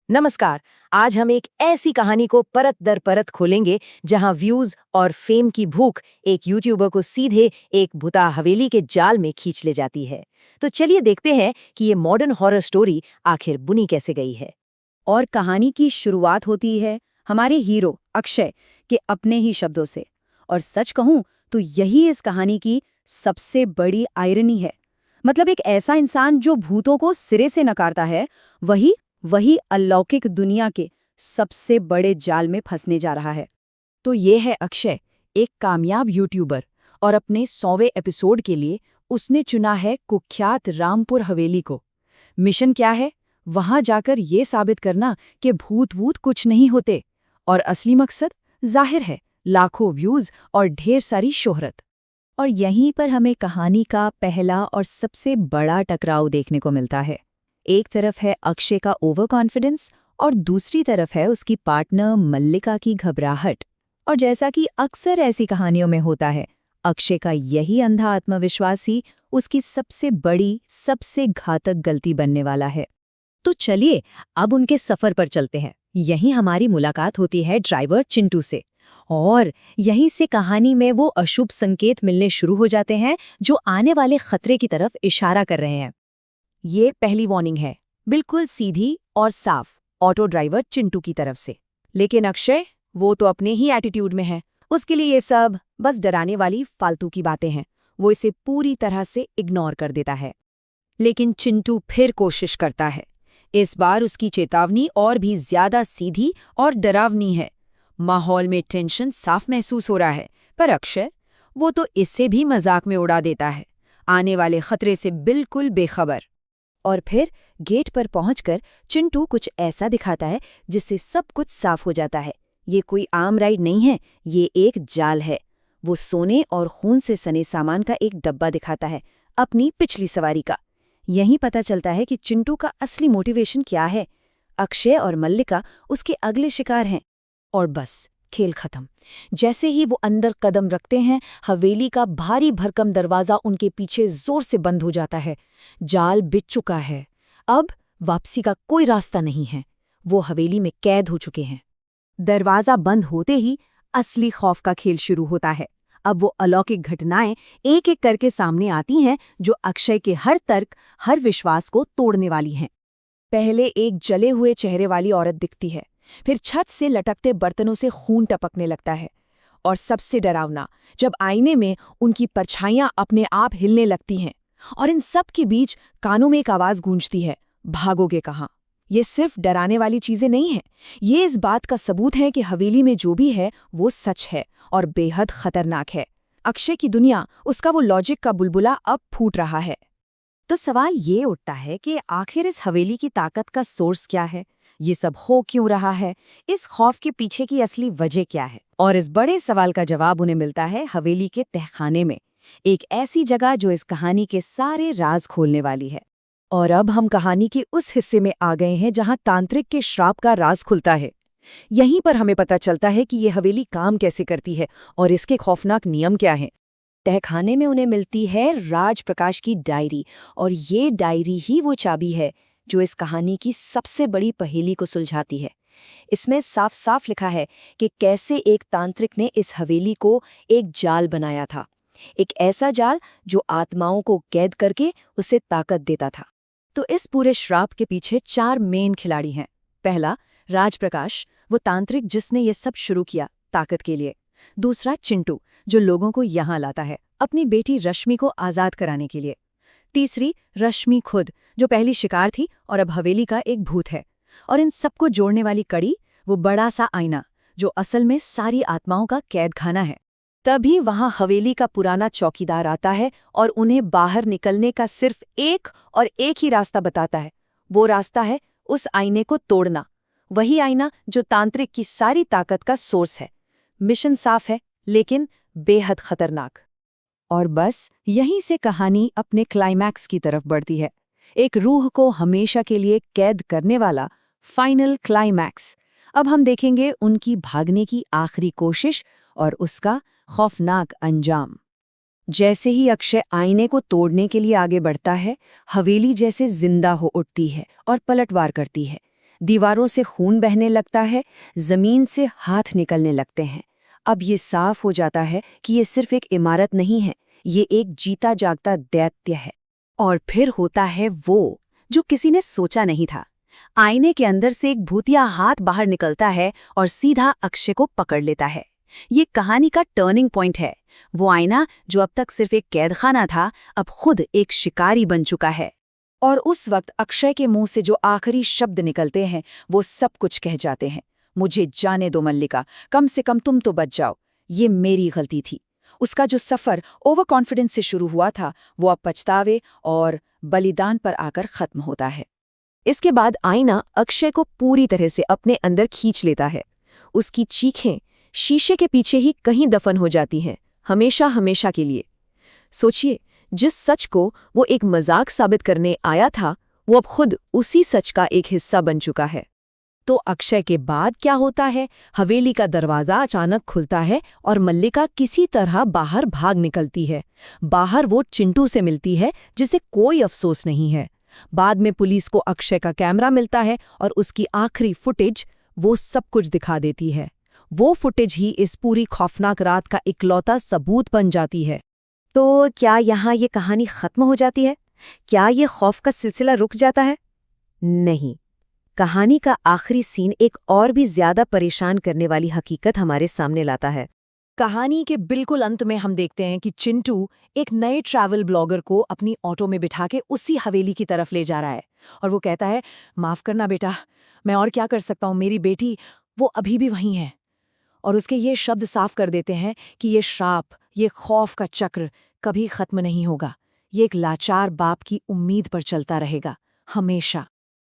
नमस्कार। आज हम एक ऐसी कहानी को परत दर परत खोलेंगे जहां व्यूज और फेम की भूख एक यूट्यूबर को सीधे एक भूता हवेली के जाल में खींच ले जाती है। तो चलिए देखते हैं कि ये मॉडर्न हॉरर स्टोरी आखिर बुनी कैसे गई है। और कहानी की शुरुआत होती है हमारे हीरो अक्षय के अपने ही शब्दों से। और सच कहूं तो यही इस कहानी की सबसे बड़ी आयरनी है। मतलब एक ऐसा इंसान जो भूतों को सिरे से नकारता है, वही वही अलौकिक दुनिया के सबसे बड़े जाल में फंसने जा रहा है। तो ये है अक्षय, एक कामयाब यूट्यूबर, और अपने 100वें एपिसोड के लिए उसने चुना है कुख्यात रामपुर हवेली को। मिशन क्या है? वहां जाकर ये साबित करना कि भूत वूत कुछ नहीं होते। और असली मकसद जाहिर है, लाखों व्यूज और ढेर सारी शोहरत। और यहीं पर हमें कहानी का पहला और सबसे बड़ा टकराव देखने को मिलता है। एक तरफ है अक्षय का ओवर कॉन्फिडेंस और दूसरी तरफ है उसकी पार्टनर मल्लिका की घबराहट। और जैसा कि अक्सर ऐसी कहानियों में होता है, अक्षय का यही अंधा आत्मविश्वास ही उसकी सबसे बड़ी, सबसे घातक गलती बनने वाला है। तो चलिए अब उनके सफर पर चलते हैं। यहीं हमारी मुलाकात होती है ड्राइवर चिंटू से, और यहीं से कहानी में वो अशुभ संकेत मिलने शुरू हो जाते हैं जो आने वाले खतरे की तरफ इशारा कर रहे हैं। ये पहली वार्निंग है, बिल्कुल सीधी और साफ, ऑटो ड्राइवर चिंटू की तरफ से। लेकिन अक्षय, वो तो अपने ही एटीट्यूड में है। उसके लिए ये सब बस डराने वाली फालतू की बातें हैं। वो इसे पूरी तरह से इग्नोर कर देता है। लेकिन चिंटू फिर कोशिश करता है। इस बार उसकी चेतावनी और भी ज्यादा सीधी और डरावनी है। माहौल में टेंशन साफ महसूस हो रहा है, पर अक्षय, वो तो इससे भी मजाक में उड़ा देता है, आने वाले खतरे से बिल्कुल बेखबर। और फिर गेट पर पहुंचकर चिंटू कुछ ऐसा दिखाता है जिससे सब कुछ साफ हो जाता है। ये कोई आम राइड नहीं है, ये एक जाल है। वो सोने और खून से सने सामान का एक डब्बा दिखाता है, अपनी पिछली सवारी का। यहीं पता चलता है कि चिंटू का असली मोटिवेशन क्या है। अक्षय और मल्लिका उसके अगले शिकार हैं। और बस खेल खत्म। जैसे ही वो अंदर कदम रखते हैं, हवेली का भारी भरकम दरवाजा उनके पीछे जोर से बंद हो जाता है। जाल बिछ चुका है। अब वापसी का कोई रास्ता नहीं है। वो हवेली में कैद हो चुके हैं। दरवाजा बंद होते ही असली खौफ का खेल शुरू होता है। अब वो अलौकिक घटनाएं एक एक करके सामने आती हैं जो अक्षय के हर तर्क, हर विश्वास को तोड़ने वाली हैं। पहले एक जले हुए चेहरे वाली औरत दिखती है, फिर छत से लटकते बर्तनों से खून टपकने लगता है, और सबसे डरावना, जब आईने में उनकी परछाइयां अपने आप हिलने लगती हैं। और इन सब के बीच कानों में एक आवाज गूंजती है, भागोगे कहाँ? ये सिर्फ डराने वाली चीजें नहीं हैं, ये इस बात का सबूत है कि हवेली में जो भी है वो सच है और बेहद खतरनाक है। अक्षय की दुनिया, उसका वो लॉजिक का बुलबुला अब फूट रहा है। तो सवाल ये उठता है कि आखिर इस हवेली की ताकत का सोर्स क्या है? ये सब हो क्यों रहा है? इस खौफ के पीछे की असली वजह क्या है? और इस बड़े सवाल का जवाब उन्हें मिलता है हवेली के तहखाने में, एक ऐसी जगह जो इस कहानी के सारे राज खोलने वाली है। और अब हम कहानी के उस हिस्से में आ गए हैं जहां तांत्रिक के श्राप का राज खुलता है। यहीं पर हमें पता चलता है कि ये हवेली काम कैसे करती है और इसके खौफनाक नियम क्या हैं। तहखाने में उन्हें मिलती है राज प्रकाश की डायरी, और ये डायरी ही वो चाबी है जो इस कहानी की सबसे बड़ी पहेली को सुलझाती है। इसमें साफ साफ लिखा है कि कैसे एक तांत्रिक ने इस हवेली को एक जाल बनाया था, एक ऐसा जाल जो आत्माओं को कैद करके उसे ताकत देता था। तो इस पूरे श्राप के पीछे 4 मेन खिलाड़ी हैं। पहला, राजप्रकाश, वो तांत्रिक जिसने ये सब शुरू किया ताकत के लिए। दूसरा, चिंटू, जो लोगों को यहाँ लाता है अपनी बेटी रश्मि को आज़ाद कराने के लिए। तीसरी, रश्मि खुद, जो पहली शिकार थी और अब हवेली का एक भूत है। और इन सबको जोड़ने वाली कड़ी, वो बड़ा सा आईना, जो असल में सारी आत्माओं का कैदखाना है। तभी वहां हवेली का पुराना चौकीदार आता है और उन्हें बाहर निकलने का सिर्फ एक ही रास्ता बताता है। वो रास्ता है उस आईने को तोड़ना, वही आईना जो तांत्रिक की सारी ताकत का सोर्स है। मिशन साफ है, लेकिन बेहद खतरनाक। और बस यहीं से कहानी अपने क्लाइमैक्स की तरफ बढ़ती है। एक रूह को हमेशा के लिए कैद करने वाला फाइनल क्लाइमैक्स। अब हम देखेंगे उनकी भागने की आखिरी कोशिश और उसका खौफनाक अंजाम। जैसे ही अक्षय आईने को तोड़ने के लिए आगे बढ़ता है, हवेली जैसे जिंदा हो उठती है और पलटवार करती है। दीवारों से खून बहने लगता है, जमीन से हाथ निकलने लगते हैं। अब ये साफ हो जाता है कि ये सिर्फ एक इमारत नहीं है, ये एक जीता जागता दैत्य है। और फिर होता है वो जो किसी ने सोचा नहीं था। आईने के अंदर से एक भूतिया हाथ बाहर निकलता है और सीधा अक्षय को पकड़ लेता है। ये कहानी का टर्निंग पॉइंट है। वो आईना जो अब तक सिर्फ एक कैदखाना था, अब खुद एक शिकारी बन चुका है। और उस वक्त अक्षय के मुंह से जो आखिरी शब्द निकलते हैं वो सब कुछ कह जाते हैं। मुझे जाने दो मल्लिका, कम से कम तुम तो बच जाओ। ये मेरी गलती थी। उसका जो सफ़र ओवर कॉन्फिडेंस से शुरू हुआ था वो अब पछतावे और बलिदान पर आकर खत्म होता है। इसके बाद आईना अक्षय को पूरी तरह से अपने अंदर खींच लेता है। उसकी चीखें शीशे के पीछे ही कहीं दफन हो जाती हैं, हमेशा हमेशा के लिए। सोचिए, जिस सच को वो एक मजाक साबित करने आया था, वो अब खुद उसी सच का एक हिस्सा बन चुका है। तो अक्षय के बाद क्या होता है? हवेली का दरवाजा अचानक खुलता है और मल्लिका किसी तरह बाहर भाग निकलती है। बाहर वो चिंटू से मिलती है जिसे कोई अफसोस नहीं है। बाद में पुलिस को अक्षय का कैमरा मिलता है और उसकी आखिरी फुटेज वो सब कुछ दिखा देती है। वो फुटेज ही इस पूरी खौफनाक रात का इकलौता सबूत बन जाती है। तो क्या यहाँ ये कहानी खत्म हो जाती है? क्या ये खौफ का सिलसिला रुक जाता है? नहीं। कहानी का आखिरी सीन एक और भी ज्यादा परेशान करने वाली हकीकत हमारे सामने लाता है। कहानी के बिल्कुल अंत में हम देखते हैं कि चिंटू एक नए ट्रैवल ब्लॉगर को अपनी ऑटो में बिठा के उसी हवेली की तरफ ले जा रहा है और वो कहता है, माफ करना बेटा, मैं और क्या कर सकता हूँ, मेरी बेटी वो अभी भी वहीं है। और उसके ये शब्द साफ कर देते हैं कि ये श्राप, ये खौफ का चक्र कभी खत्म नहीं होगा। ये एक लाचार बाप की उम्मीद पर चलता रहेगा, हमेशा।